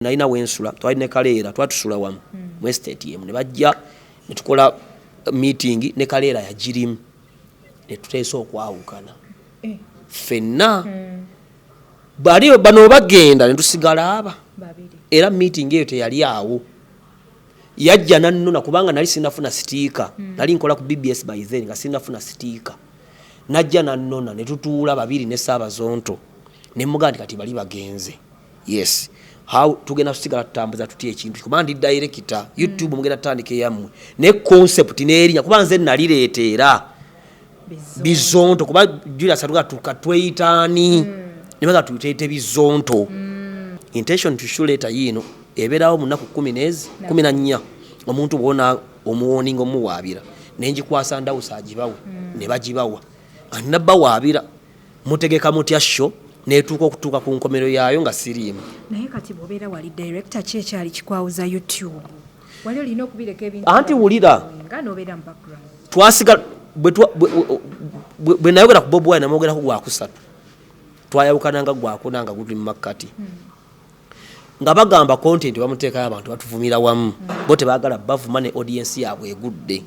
Naina wensula twali ne Kaleera twatusula wamu mu estate yemu ne bajja ne tukola meeting ne Kaleera yagirimu ne tuteesa okwawukana ffenna bali bano bagenda ne tusigala aba era meeting eyo teyali awo yajja nannona kubanga nali sinafuna sitiika nali nkola ku BBS by then nga sinafuna sitiika najja nannona ne tutuula babiri ne Bizonto ne mugandi kati bali bagenze yes how tugenda kusigala tutambuza tutie ekintu kuba ndi director YouTube mugenda tandike yammwe ne concept n'erinya kuba nze nalireetera Bizonto kuba Julius atuka tukatweitani nibaga tuteete Bizonto intention tushuleta yino eberawo munaku 14 omuntu bona omuwoningo muwabira nenji kwasa ndawusa agibawe ne bagibawa anabba wabira mutegeka mutya show netuuka okutuuka ku nkomero yaayo nga siriimu naye kati bw'obeera wali director kyali kikwawuza YouTube wali olina okubireka ebintu anti wulira nga n'obeera mu background twasiga bwe nayogera ku Bob Wine namwogerako gwakusatu twayawukananga gwakuna nga guli mu makkati nga bagamba content bamuteekayo abantu batuvumira wamu bo tebaagala bavuma ne audience yaabwe egudde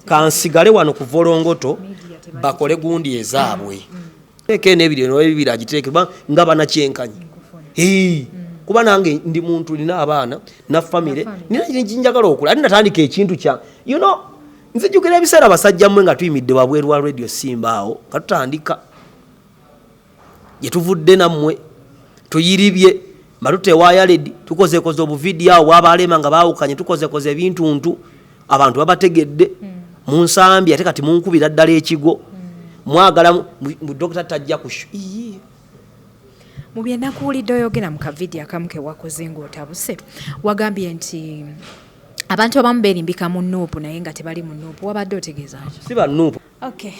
kansigale wano ku Volongoto bakole gundi ezaabwe eke nebiri no ebibira agiteke nga bana kyenkanyi kuba nange ndi muntu nina abaana na family nina njagala okula ali natandika ekintu kya nzijukira ebiseera basajja mmwe nga tuyimidde wabweru wa Radio Simba awo katutandika je tuvudde nammwe tuyiribye malute wayaledi tukoze obu video awo abalema nga baawukanye tukoze ebintu abantu babategedde mu nsambi ate kati munkubira ddala ekigo mwagala mu Dr. tajja kushu mu byenakuwulidde oyogera mu kavidiyo akamu ke wakoze ng'otabuse wagambye nti abantu abamu beerimbika mu nuupu naye nga tebali mu nuupu wabadde otegeeza ki si ba nuupu okay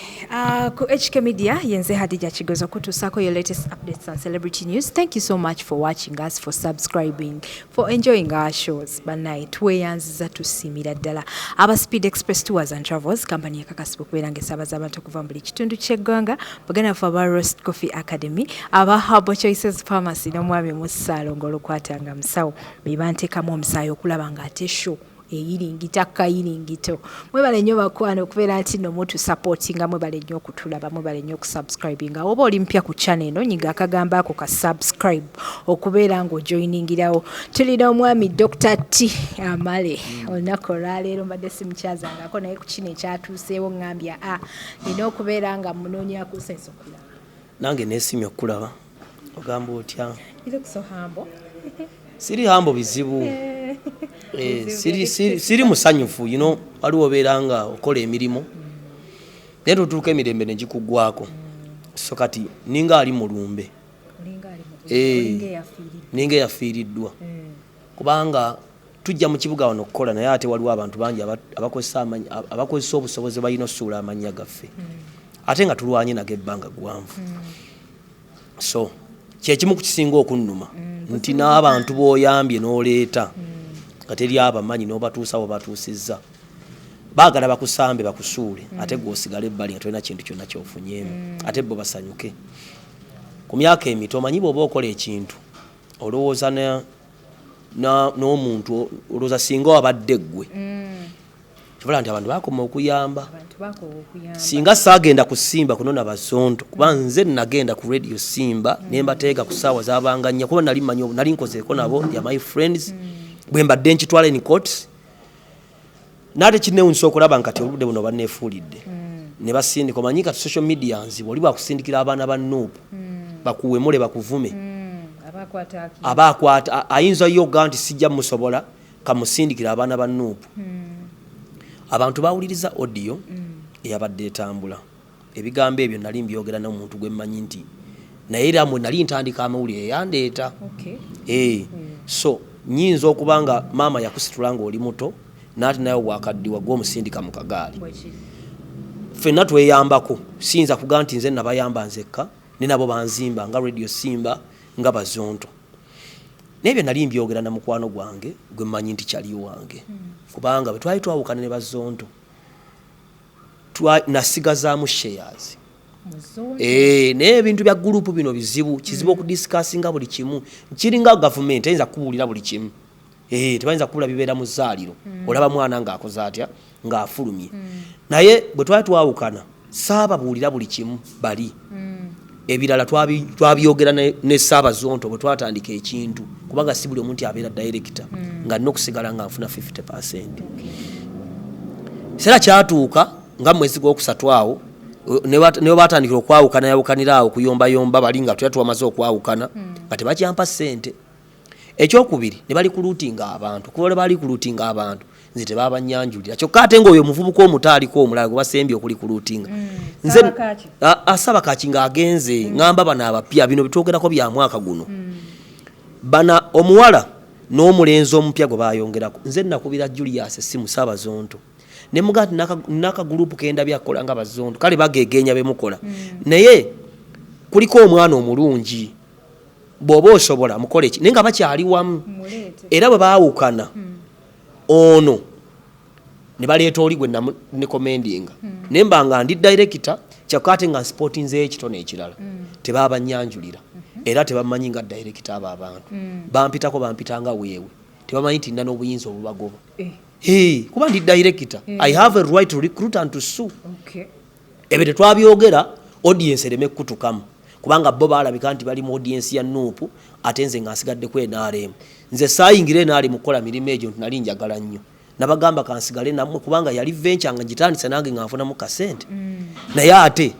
ku HK Media yenze Hadija Kigozo kutuusako your latest updates on celebrity news. Thank you so much for watching us, for subscribing, for enjoying our shows. Banayi tweyanziza tusiimira ddala aba Speed Express Tours and Travels company yakakasibwa okubeera ng'esaabaza abantu okuva mu buli kitundu ky'eggwanga bagenda ffe aba Roast Coffee Academy aba Herbal Choices Pharmacy n'omwami Musalongo olukwatanga musawo bebanteekamu omusaayi okulaba ng'ate show eyiringita kayiringito mwebale nnyo bakwano okubeera nti no mutu supportinga mwebale nnyo okutulaba mwebale nnyo okusubscribinga oba oli mpya ku channel eno nyiga akagamba ako ka subscribe okubeera ng'ojoiningirawo tulina omwami Dr. T Tamale olunaku olwaleero mbadde simukyazangako naye ku kino ekyatuuseewo ngambya nina okubeera nga munoonyaku sense okulaba nange neesimye okulaba ogamba otya hambo siri hambo bizibu siri musanyufu waliwo obeera nga okola emirimu naye tutuuka emirembe negikuggwako so kati ninga ali mulumbe ninga eyafiiriddwa kubanga tujja mu kibuga wano okukola naye ate waliwo abantu bangi abakozesa obusobozi balina osuula amannya gaffe ate nga tulwanye nago ebbanga gwanvu so kyekimu kukisinga okunnuma nti n'abantu b'oyambye n'oleeta nga teri abamanyi n'obatuusawo batuusizza baagala bakusambe bakusuule ate gw'osigala ebbali nga tolina kintu kyonna kyofunyeemu ate bo basanyuke ku myaka emito omanyi bw'oba okola ekintu olowooza n'omuntu olowooza singa wabadde ggwe kibala nti abantu bakoma okuyamba singa saagenda ku Simba kunona Bizonto kuba nze nagenda ku Radio Simba nembateeka ku ssaawa zabanganya kuba nali manyi nali nkozeeko nabo ya my friends bwe mbadde nkitwala in court nate kinewunsa okulaba nkati oludde buno banneefuulidde ne basindika omanyi kati social media nzibu oli bwakusindikira abaana ba nuupu bakuwemule bakuvume abakwata ayinza yoga nti sijja musobola kamusindikira abaana ba nuupu abantu bawuliriza audio eyabadde etambula ebigambo ebyo nali mbyogera n'omuntu gwe mmanyi nti naye era mwe nali ntandika amawulire yandeeta so nyinza okubanga maama yakusitula nga oli muto naati nayo wakaddiwa gw'omusindika mu kagaali ffenna tweyambako siyinza kugaa nti nze nabayamba nzekka ne nabo banzimba nga Radio Simba nga Bizonto nebyo nali mbyogera na mukwano gwange gwe mmanyi nti kyali wange kubanga bwe twali twawukana ne Bizonto nasigazaamu shares naye ebintu bya gurupu bino kizibu okudiscussinga buli kimu kiringa gavumenti ayinza kubuulira buli kimu tebayinza kubula bibeera mu zzaaliro olaba mwana ng'akoze atya ng'afulumye naye bwe twali twawukana saababuulira buli kimu bali ebirala twabyogera ne Ssaabazonto bwe twatandika ekintu kubanga si buli omuntu abeera director nga nina okusigala nga nfuna 50%. Kiseera kyatuuka nga mwezi gwokusatu awo ne batandikira okwawukana yawukanira awo kuyombayomba bali nga twamaze okwawukana nga tebakyampa ssente. Ekyokubiri ne bali kuluutinga abantu kuba bali kuluutinga abantu nze tebabanyanjulira kyokka ate ng'oyo omuvubuka omutaaliko omulala gwe basembye okuli kuluutinga nze asaba kaki ng'agenze ngamba bano abapya bino bitwogerako bya mwaka guno bana omuwala n'omulenzi omupya gwe bayongerako nze nakubira Julius si Ssaabazonto ne mugati naka group kenda byakola nga Bazonto kale bagegenya bemukola naye kuliko omwana omulungi bw'oba osobola mukole eki naye nga bakyali wamu era bwe baawukana ono ne baleeta oli gwe ne commandinga naye mba nga ndi director kyokka ate nga sportinzeyo ekitone ekirala tebabanyanjulira era tebamanyi nga director abo abantu bampitanga weewe tebamanyi nti nina n'obuyinza obubagoba kuba ndi director I have a right to recruit and to sue ebyo tetwabyogera audience ereme kutukamu kubanga bo balabika nti bali mu audience ya Nuupu ate nze nga nsigadde ku NRM nze saayingire naali mukola mirimu egyo nali njagala nnyo nabagamba kansigale nammwe kubanga yali venture nga ngitandise nange nga nfunamu kasente naye ate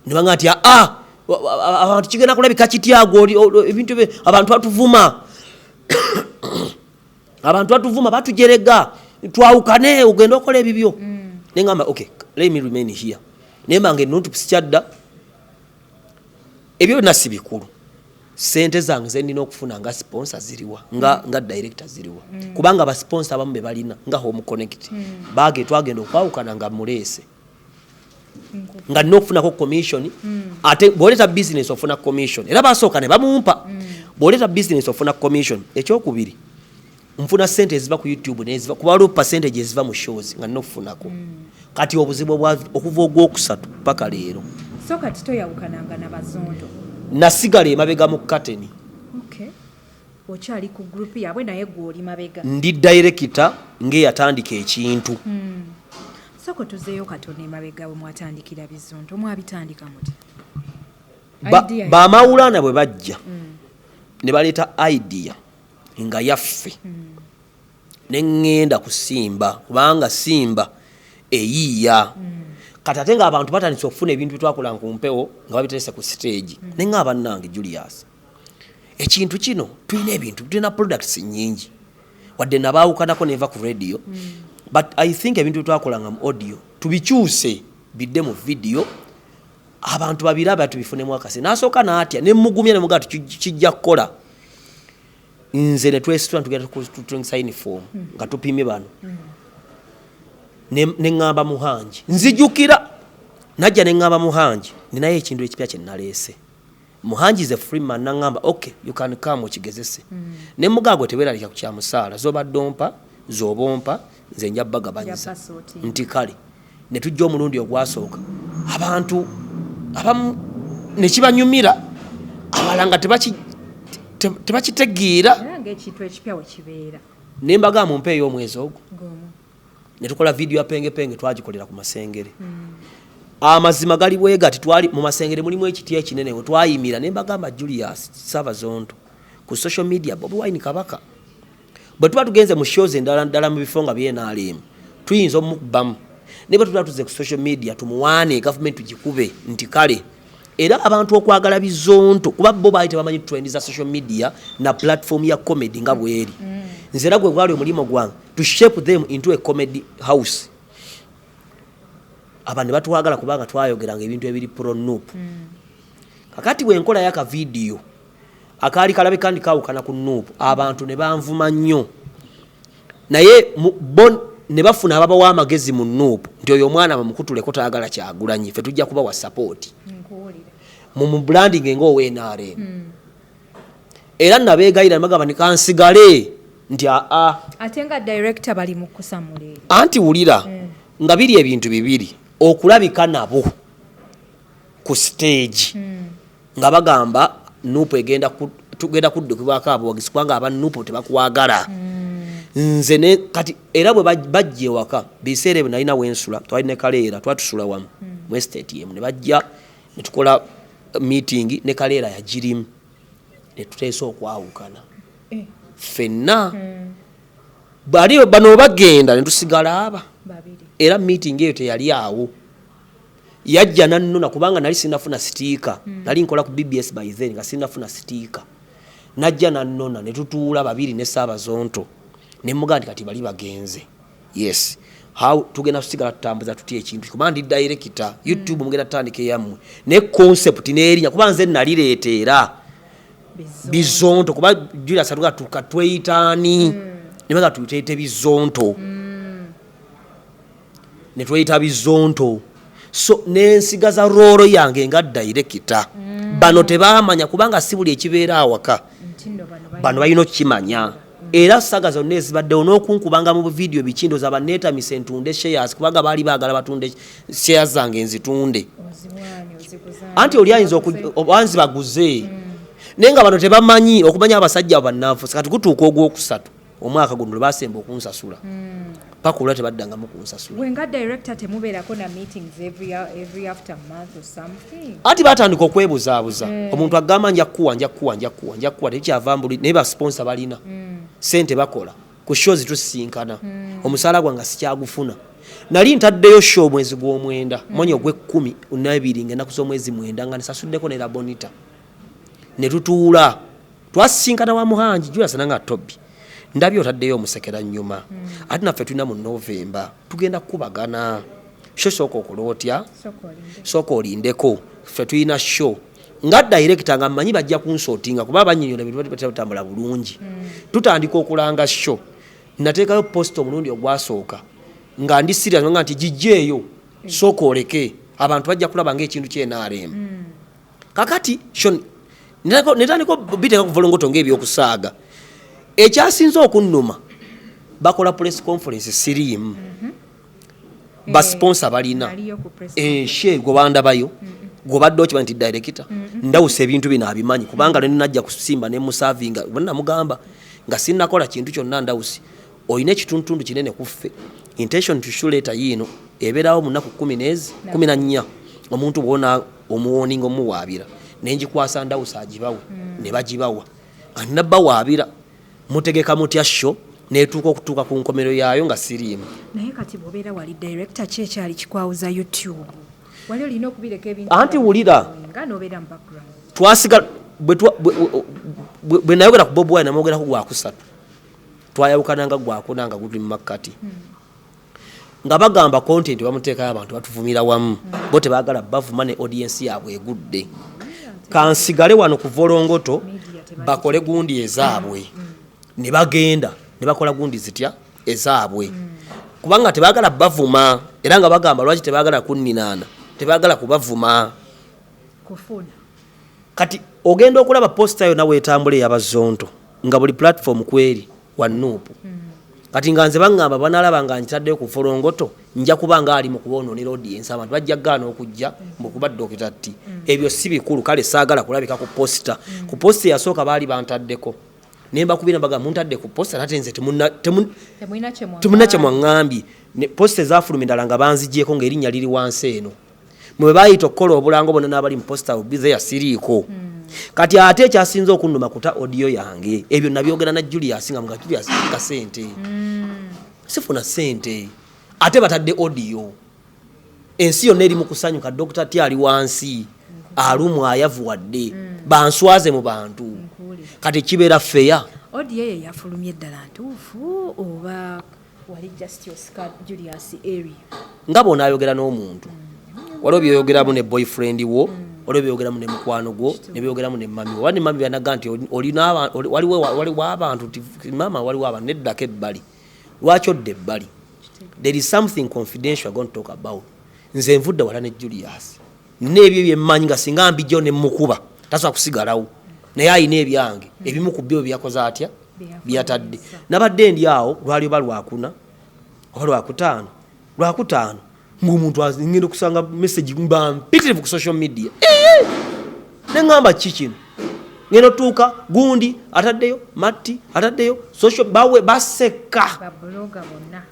nibanga nti abantu kigenda kulabika kityago ebintu abantu batuvuma abantu batuvuma batujerega twawukane ugenda okola ebibyo nengamba okay let me remain here nembange Nuupu sikyadda ebyo nasi bikulu sente zange zenina okufuna nga sponsor ziriwa nga director ziriwa kubanga ba sponsor abamu be balina nga Home Connect bage twagenda okwawukana nga mulese nga nokufunako commission ate boleta business ofuna commission era basooka ne bamumpa boleta business ofuna commission ekyokubiri nfuna sente eziva ku YouTube neziva kuba waliwo percentage eziva mu shows nga nokufunako kati obuzibu okuva ogwokusatu paka leero so kati toyawukananga na Bazonto nasigala emabega mu kateni okyali ku group yabwe naye gwoli mabega ndi director ng'eyatandika ekintu soko tuzeeyo katone emabega bwe mwatandikira Bizonto mwabitandika muti bamawulana bwe bajja ne baleeta idea nga yaffe neŋŋenda kusimba kubanga simba eyiiya kati ate nga abantu batandise okufuna ebintu bitwakola ku mpewo nga babiterese ku stage nenga abannange Julius ekintu kino tulina ebintu tulina products nyingi wadde nabaawukanako neva ku radio but I think ebintu bitwakola nga mu audio tubikyuse bidde mu video abantu babiraba tubifunemu akase nasooka naatya ne mugumya ne mugato kijja kukola nze ne twesitula tugenda ku sign form nga tupimye bano neŋŋamba Muhanji nzijukira najja neŋŋamba Muhanji ninayo ekintu ekipya kye naleese Muhanji ze Freeman naŋŋamba okay you can come okigezese ne mugagwe tebeeralika ku kyamusaala zobaddompa zobompa nze nja bagabanyiza nti kale ne tujja omulundi ogwasooka abantu abamu ne kibanyumira abala nga tebakitegeera ng'ekintu ekipya we kibeera ne mbaga mu mpeeyo omwezi ogwo ne tukola video ya penge twagikolera ku Masengere amazima gali bwegati twali mu Masengere mulimu ekiti ekinene we twayimira ne mbagamba Julius Ssaabazonto ku social media Bobi Wine Kabaka bwe tuba tugenze mu shows endala mu bifonga byenaalemu tuyinza omukubamu ne bwe tuba tuze ku social media tumuwaane government tugikube nti kale era abantu okwagala Bizonto kuba bo baite bamanyi trend za social media na platform ya comedy nga bweri nzera gwe gwali omulimo gwange to shape them into a comedy house abandi batwagala kubanga twayogeranga ebintu ebiri pro Nuupu kakati bwe nkola yaka video akali kalabe kandi kawukana ku Nuupu abantu ne banvuma nnyo naye ne bafuna ababa w'amagezi mu Nuupu nti oyo omwana bamukutuleko tayagala Kyagulanyi ffe tujja kuba wa support mu branding ng'owenaare era nabeegayira magaba ne kansigale nti ate nga director bali mu kusamula anti wulira nga biri ebintu bibiri okulabika nabo ku stage nga bagamba nupu tugenda kuddukibwako abawagizi kubanga aba nupu tebakwagala nze ne kati era bwe bajja ewaka biseera ebyo nalina wensula twali ne Kaleera twatusula wamu mu estate yemu ne bajja ne tukola meeting ne Kaleera yagirimu ne tuteesa okwawukana ffenna bano bagenda ne tusigala aba era meeting eyo teyali awo yajja nannona kubanga nali sinafuna sitiika nali nkola ku BBS by then nga sinafuna sitiika najja nannona ne tutuula babiri ne Bizonto ne muga kati bali bagenze yes how tugenda kusigala tutambuza tuti ekintu kubanga ndi director YouTube mugenda tandike yammwe ne concept n'erinya kuba nze nalireetera Bizonto kuba Julius atuga tukatweitani nibaga tuyite Bizonto ne tweyita Bizonto so nensigaza roro yange nga director bano tebamanya kubanga sibuli ekibeera awaka bano bayino kimanya era saga zonna ezibadde onookunkubanga mu video bikindo zabaneta misentunde shares kubanga bali baagala batunde shares zange nzitunde anti oli ayinza obanzi baguze nenga bano tebamanyi okumanya abasajja bannafu kati kutuuka ogwokusatu omwaka guno basemba okunsasula pakula tebaddangamu kunsasula wenga director temubeerako na meetings every after month or something ati batandika okwebuzaabuza omuntu agamba njakuwa tekyavambuli naye basponsor balina sente bakola ku shows tusisinkana omusaala gwange sikyagufuna nali ntaddeyo show mwezi gw'omwenda mwanya ogw'ekkumi n'ebiri ng'ennaku z'omwezi mwenda nga nesasuddeko ne labonita ne tutuula twasisinkana wa Muhanji Julius nanga Tobi ndabyo otaddeyo omusekera nnyuma ate naffe tulina mu November tugenda kubagana show sooka okulotya sooka olindeko ffe tulina show nga director nga mmanyi bajja kunsortinga kuba bannyonnyola bintu batambula bulungi tutandika okulanga show nateekayo post omulundi ogwasooka nga ndi serious nga nti gijjeeyo sooka oleke abantu bajja kulaba ng'ekintu kyenarem kakati show netandika biteeka ku volongoto ng'ebyokusaaga ekyasinze okunnuma bakola press conference siriimu basponsor balina she gwe bandabayo gwe badde okiba nti director ndawusa ebintu bino abimanyi kubanga nene najja kusimba ne musavinga bonna mugamba nga sinnakola kintu kyonna ndawusi oyina ekituntundu kinene kuffe intention to show later yino ebeerawo mu nnaku 14 omuntu bwona omuwoninga omuwaabira nenjikwasa ndawusa agibawe ne bagibawa annabawaabira mutegeka mutya show netuuka okutuuka ku nkomero yaayo nga siriimu naye kati bwobeera wali director kyekyali kikwawuza YouTube wali olina okubireka ebintu anti wulira nga n'obeera mu background twasiga bwe nayogera ku Bob Wine namwogerako gwakusatu twayawukananga gwakuna nga guli mu makkati nga bagamba content bamuteekayo abantu batuvumira wamu bo tebaagala bavuma ne audience yaabwe egudde kansigale wano ku volongoto bakole gundi ezaabwe ne bagenda ne bakola gundi zitya ezaabwe kubanga tebaagala bavuma era nga bagamba lwaki tebaagala kunninaana tebaagala kubavuma kufuna kati ogenda okulaba posta yo nawe etambula ey'Abazonto nga buli platform kweri wanuupu kati nga nze baŋŋamba banalaba nga nkitaddeyo ku volongoto nja kubanga ali mu kubonoonera audience abantu bajja gaana okujja mbukubadde okitatti ebyo si bikulu kale saagala kulabika ku posta ku posta eyasooka baali bantaddeko nemba kubina baga muntadde ku posta nate nze temuna kye mwaŋŋambye posta ezafuluma endala nga banzigyeko ng'erinnya liri wansi eno mwe bayita okukola obulango bonna n'abali mu posta obize yasiriiko kati ate ekyasinze okunnuma kuta audio yange ebyo nabyogera na Julius nga mga Julius ka sente sifuna sente ate batadde audio ensi yonna eri mu kusanyuka Dr. T ali wansi alumu ayavuwadde banswaze mu bantu kati kibeera feya audio ye yafulumye eddala ntuufu oba wali just Oscar Julius area nga bona ayogera n'omuntu waliwo byoyogeramu ne boyfriend wo waliwo byoyogeramu ne mukwano gwo ne byoyogeramu ne mami wo wani mami yanaga nti waliwo abantu mama waliwo abantu neddako ebbali lwaki odde ebbali there is something confidential I'm going to talk about nze nvudde wala ne Julius n'ebyo byemmanyi nga singa mbijjo ne mukuba tasobola kusigalawo naye ayina ebyange ebimu ku byo byakoze atya byatadde nabadde ndi awo lwali oba lwakuna oba lwakutaano ng'omuntu ngenda okusanga message mpitirivu ku social media ne ngamba kikino ngeno otuuka gundi ataddeyo matti ataddeyo social bawe baseka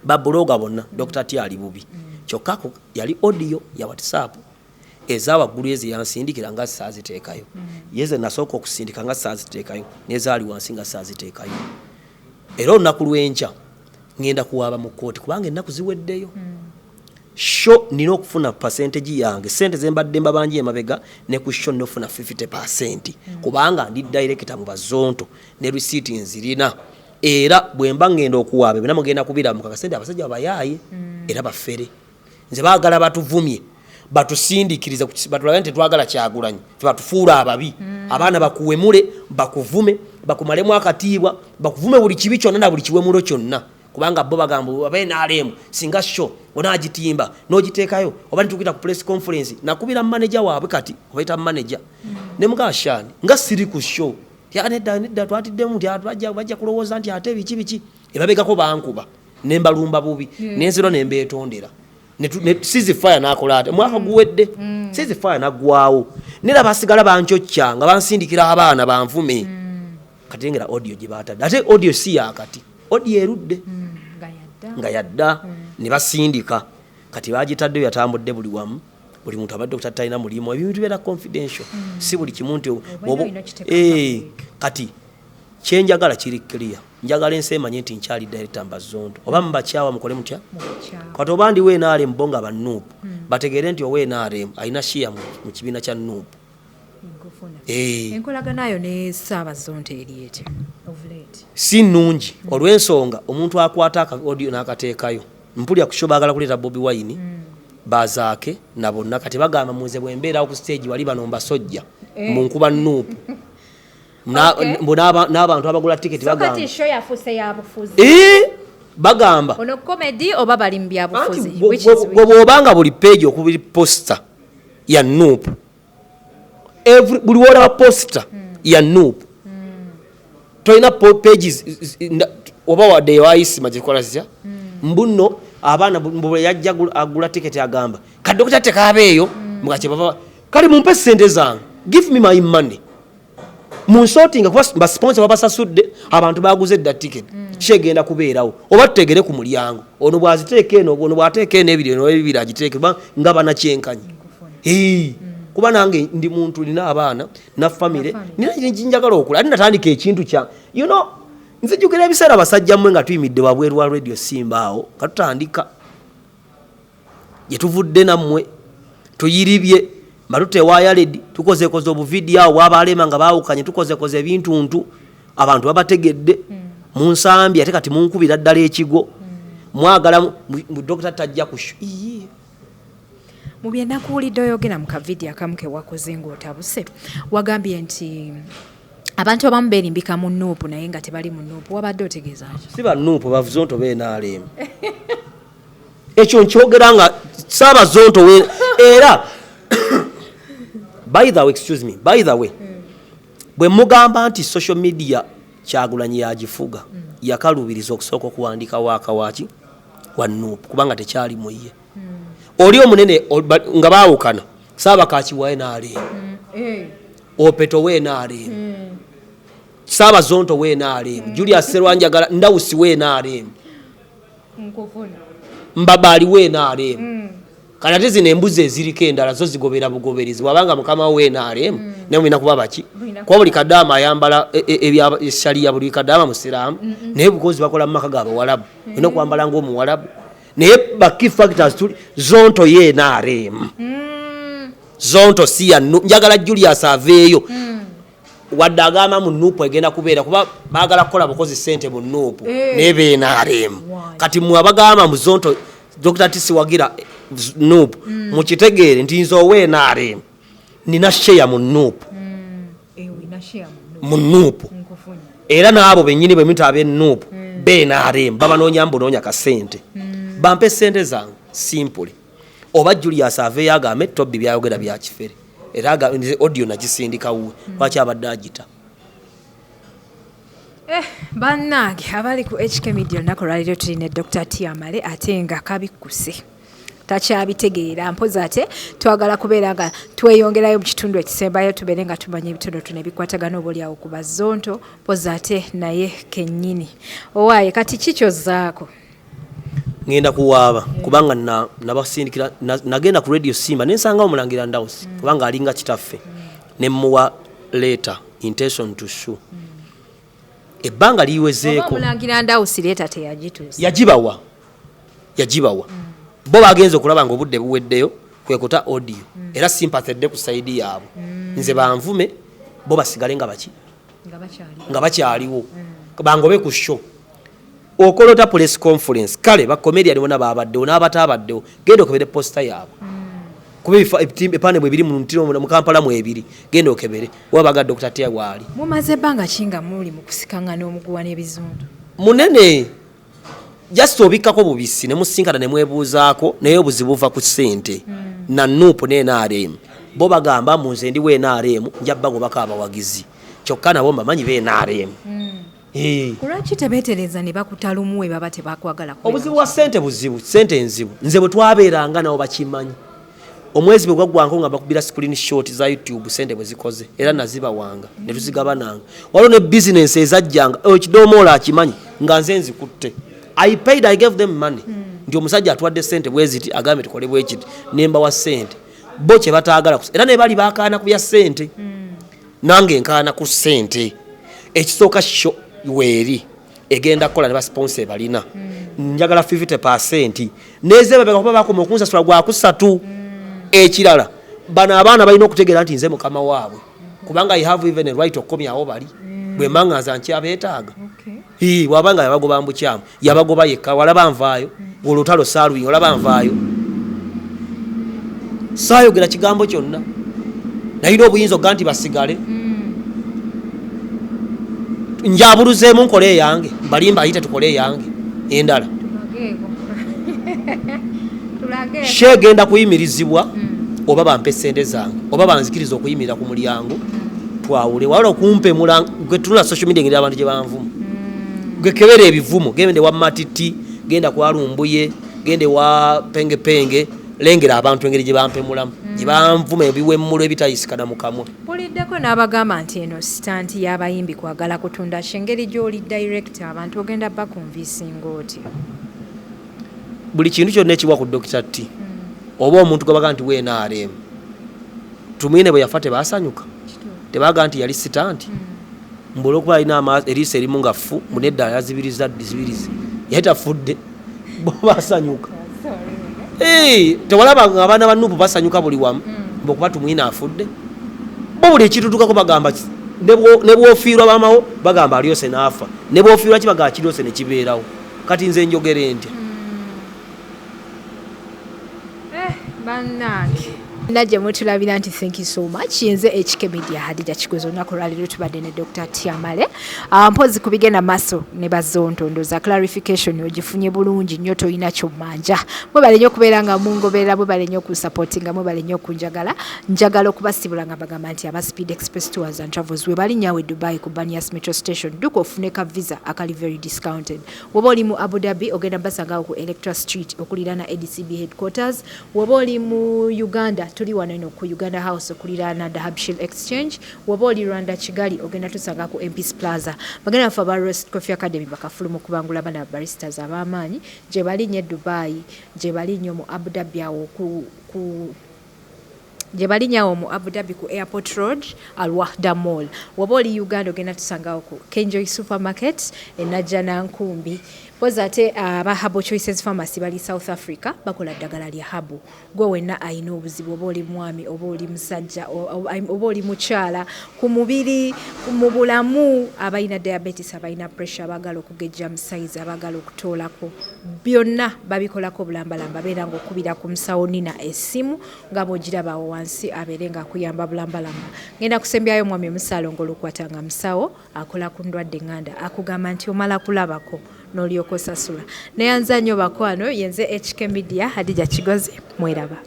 babuloga bonna Dr. T ali bubi kyokka yali audio ya WhatsApp ezawaggulu ezi yansindikira nga saaziteekayo yeze nasooka okusindika nga saaziteekayo nezaali wansi nga saaziteekayo era olunaku lw'enkya ngenda kuwaaba mu kkooti kubanga ennaku ziweddeyo sho nina okufuna percentage yange sente zembadde mbabanje emabega ne ku sho nofuna 50% kubanga ndi director mu Bizonto ne receipt nzirina era bwemba ngenda okuwaaba bina mugenda kubira mu kakasente abasajja abayaye era bafere nze baagala batuvumye batusindikiriza batulaga nti twagala kyagulanyi batufuula ababi abaana bakuwemule bakuvume bakumalemu akatiibwa bakuvume buli kibi kyonna na buli kiwemulo kyonna kubanga bo bagamba abenaalemu singa sho onagitimba n'ogiteekayo oba nitukita ku press conference nakubira manager waabwe kati obaita manager ne mugashani nga siri ku show nedda twatiddemu nti bajja kulowooza nti ate biki ebabegako bankuba nembalumba bubi nenziro nembeetondera sizifire nakola ate mwaka guwedde sizifire nagwawo nera basigala banchocca nga bansindikira abaana banvume katengera audio Gyebatadde ate audio si yakati audio erudde nga yadda ne basindika kati bagitadde yatambudde buli wamu buli muntu abadde okutatayina mulimu ebintu bera confidential si buli kimu nti kati kyenjagala kiri clear njagala ensi emanye nti nkyali director Bizonto oba mbakyawa mukole mutya kati oba ndi wenaale mbonga bannuupu bategeere nti owenaale alina shia mu kibiina kya nuupu enkolaganayo ne Bizonto eriete si nnungi olw'ensonga omuntu akwata audio n'akateekayo mpulira ku show baagala kuleeta Bobi Wine bazaake na bonna kati bagamba muze bwembeerawo ku stage wali bano mbasojja mu nkuba nuupu n'abantu abagula tiketi bagamba bagamba ono comedy oba bali mu byabufuzi bw'obanga buli page okubiri poster ya nuupu buli woolaba poster ya nuupu toyina pages oba wadde waayisima gyekola zitya mbuno abaana mbwe yajja agula tiketi agamba kadde okutatte kaabeeyo mugakye bava kale mumpe sente zange give me my money munsortinga kuba basponsor babasasudde abantu baguze edda tiketi kyegenda kubeerawo oba tutegere ku mulyango ono bwaziteeka eno ono bwateeka eno ebiri eno ebibiri agiteeke nga banakyenkanyi kuba nange ndi muntu nina abaana na famire nina njagala okola ate natandika ekintu kya nzijukira ebiseera abasajja mmwe nga tuyimidde wabweru wa radio Simbaawo katutandika gye tuvudde nammwe tuyiribye matutewayaledi tukozekoze obuvidiyo awo wabalema nga baawukanye tukozekoze ebintuntu abantu babategedde munsambye ate kati munkubira ddala ekigo mwagala Dr. tajja kushu mu byenakuwulidde oyogera mu kavidiyo akamu ke wakoze ng'otabuse wagambye nti abantu abamu beerimbika mu nuupu naye nga tebali mu nuupu wabadde otegeeza ki si bannuupu Bizonto beenaalemu ekyo nkyogera nga Bizonto era by the way bwe mugamba nti social media Kyagulanyi yagifuga yakalubiriza okusooka okuwandika waakawaki wa nuupu kubanga tekyali muye oli omunene nga baawukana Saabakaaki weenaalemu Opeto weenaalemu Bizonto weenaalemu Julius Serwanjagala Ndawusi weenaalemu Mbabali weenaalemu kana ate zino embuzi eziriko endala zo zigobera bugoberizi wabanga mukama weenaalemu naye mulina kuba baki kuba buli kadaama ayambala ebyeshaliya buli kadaama musiraamu naye bukozi bakola mu maka g'Abawarabu olina okwambala ng'Omuwarabu naye baki factors tuli Zonto yeenaalemu Zonto si ya njagala Julius aveeyo wadde agamba mu nuupu egenda kubeera kuba baagala kukola bukozi sente mu nuupu naye beenaalemu kati mwe abagamba mu Zonto Dr. T Siwagira nuupu mukitegeere nti nze oweenaalemu nina share mu nuupu mu nuupu era n'abo bennyini bwe muntu ab'ennuupu beenaalemu babanoonya mbunoonya kasente bampe sente zange simple oba Julius aveeyo agambe Tobbi byayogera bya kifere era audio nagisindika wuwe lwaki abadde agita bannange abali ku HK Media olunaku lwaliro tulina Dr. Tamale ate nga kabikkuse takyabitegeera mpozi ate twagala kubeera nga tweyongerayo mu kitundu ekisembayo tubeere nga tumanya ebitonotono ebikwatagana obaolyawo ku Bizonto mpozi ate naye kennyini owaaye kati kikyozaako ngenda kuwaaba kubanga nabasindikira nagenda ku radio Simba nensanga omulangira Ndawusi kubanga alinga kitaffe nemuwa letter intention to sue ebbanga liwezeeko omulangira Ndawusi letter teyagituusa yagibawa bo bagenze okulaba nga obudde buweddeyo kwekuta audio era sympathedde ku saidi yaabwe nze banvume bo basigale nga bakyaliwo bangobe ku show okolota press conference kale ba comedian bona babaddewo n'abatabaddewo genda okebere poster yaabwe kuba epane bwe biri mu ntiro mu Kampala mu ebiri genda okebere wabaga Dr. Tia wali mumaze banga kinga muli mu kusikanga n'omuguwa n'ebizundu munene just obikako bubisi ne musinkana ne mwebuuzaako naye obuzibu buva ku ssente na nuupu ne NRM bo bagamba mu nze ndi we NRM njabba go baka abawagizi kyokka nabo mbamanyi be NRM kulwaki tebeetereza ne bakutalumuwe baba tebakwagala obuzibu wa ssente enzibu nze bwe twabeeranga nabo bakimanyi omwezi bwe gwaggwanko nga bakubira screenshot za YouTube sente bwe zikoze era naziba wanga ne tuzigabananga waliwo ne business ezajjanga ekidoomola akimanyi nga nze nzikutte I gave them money ndio omusajja atwadde sente bweziti agambe tukole bwekiti nemba wa sente bo kye bataagala era ne bali bakaana ku bya sente nange nkaana ku sente ekisooka sho weeri egenda kola ne ba sponsor balina njagala 50% neze babeka kuba bakoma okunsasula gwa kusatu ekirala bana abaana balina okutegeera nti nze mukama waabwe kubanga I have even a right okomya awo bali bwe mangaza nki abeetaaga wabanga yabagoba mbukyamu yabagoba yekka walaba nvaayo olutalo saalwinyo olaba nvaayo saayogera kigambo kyonna nayina obuyinza oga nti basigale njabuluzeemu nkole eyange balimba ayite tukole eyange endala shegenda kuyimirizibwa oba bampe sente zange oba banzikiriza okuyimirira ku mulyango twawule wala okumpe mulango gwetunula social media ngira abantu gye banvumu gwekebera ebivumo gende wa matiti genda kwa lumbuye gende wa penge lengera abantu engeri gye bampe mulamu gye banvumu ebiwemmulo ebitayisikana mu kamwa puliddeko n'abagamba nti eno sitanti y'abayimbi kwagala kutunda shengeri gy'oli direct abantu ogenda bakonvisinga oti buli kintu kyonna ekiwa ku Dr. T oba omuntu gwabaga nti we NRM tumwine bwe yafa tebasanyuka tebaga nti yali sitanti mbolo kuba alina erisa erimu nga fu munedda yazibiriza dizibirizi yahita fudde bo basanyuka tewalaba nga abaana banupu basanyuka buli wamu mbokuba tumwine afudde bo buli ekitutukako bagamba ne bwofiirwa bamawo bagamba alyose n'afa ne bwofiirwa kibaga kiryose ne kibeerawo kati nze njogere ntya bannange najje mutulabira nti thank you so much yenze HK Media Hadija Kigozo olunaku lwaleero tubadde ne Dr. Tamale mpozi kubigenda maaso ne Bizonto ndoza clarification ogifunye bulungi nnyo toyina kyomanja mwebale nnyo okubeera nga mungoberera mwebale nnyo okusupportinga mwebale nnyo okunjagala njagala okubasibula nga bagamba nti aba Speed Express Tours and Travels webali nnyawe Dubai ku Banias Metro Station duka ofune ka visa akali very discounted woba oli mu Abu Dhabi ogenda basanga ku Electra Street okulirana ADCB headquarters woba oli mu Uganda tuli wano ino ku Uganda House okulirana Dahabshil Exchange woba oli Rwanda Kigali ogenda tusanga ku MP's Plaza bagenda fa Roast Coffee Academy bakafulumu kubangula bana baristas ab'amaanyi gye bali nnyo Dubai gye bali nnyo mu Abu Dhabi awo gye bali nyawo mu Abu Dhabi ku Airport Road Al Wahda Mall woba oli Uganda ogenda tusangawo ku Kenjoy Supermarket enajjana nkumbi poza ate aba Habo Choices Pharmacy bali South Africa bakola ddagala lya Habo gwe wenna ayina obuzibu oba oli mwami oba oli musajja oba oli mukyala ku mubiri mu bulamu abayina diabetes abayina pressure abagala okugejja musaizi abagala okutoolako byonna babikolako bulambalamba beera ng'okubira ku musawo nina essimu nga bw'ogirabawo wansi abeere ng'akuyamba bulambalamba ngenda kusembyayo mwami omusaalo ng'olukwatanga musawo akola ku ndwadde nganda akugamba nti omala kulabako n'olyoka osasula neyanza nnyo bakwano yenze HK Media Hadija Kigozi mweraba.